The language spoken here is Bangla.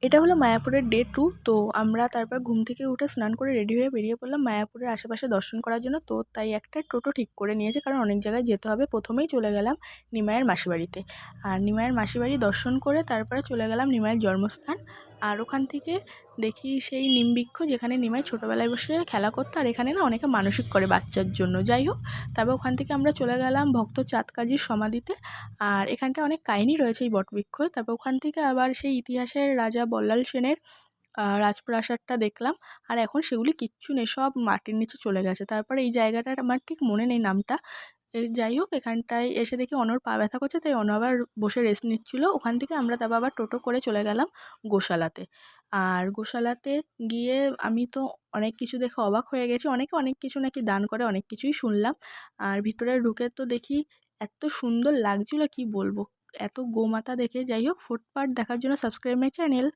এটা হলো মায়াপুরের ডে 2। তো আমরা তারপর ঘুম থেকে উঠে স্নান করে রেডি হয়ে বেরিয়ে পড়লাম মায়াপুরের আশেপাশে দর্শন করার জন্য। তো তাই একটা টোটো ঠিক করে নিয়েছি, কারণ অনেক জায়গায় যেতে হবে। প্রথমেই চলে গেলাম নিমাইয়ের মাসিবাড়িতে, আর নিমাইয়ের মাসিবাড়ি দর্শন করে তারপরে চলে গেলাম নিমাইয়ের জন্মস্থান। আর ওখান থেকে দেখি সেই নিমবৃক্ষ যেখানে নিমাই ছোটোবেলায় বসে খেলা করতো, আর এখানে না অনেকে মানসিক করে বাচ্চার জন্য। যাই হোক, তারপর ওখান থেকে আমরা চলে গেলাম ভক্ত চাঁদ কাজীর সমাধিতে। আর এখানটায় অনেক কাহিনী রয়েছে এই বটবৃক্ষ। তারপর ওখান থেকে আবার সেই ইতিহাসের রাজা বল্লাল সেনের রাজপ্রাসাদটা দেখলাম। আর এখন সেগুলি কিচ্ছু নেই, সব মাটির নিচে চলে গেছে। তারপরে এই জায়গাটার আমার ঠিক মনে নেই নামটা। যাই হোক, এখানটায় এসে দেখি অনর পা ব্যথা করছে, তাই অনর আবার বসে রেস্ট নিচ্ছিল। ওখান থেকে আমরা তারপর আবার টোটো করে চলে গেলাম গোশালাতে। আর গোশালাতে গিয়ে আমি তো অনেক কিছু দেখে অবাক হয়ে গেছি। অনেকে অনেক কিছু নাকি দান করে, অনেক কিছুই শুনলাম। আর ভিতরে ঢুকে তো দেখি এত সুন্দর লাগছিল কি বলবো, এত গোমাতা দেখে। যাই হোক, ফুটপাত দেখার জন্য সাবস্ক্রাইব মাই চ্যানেল।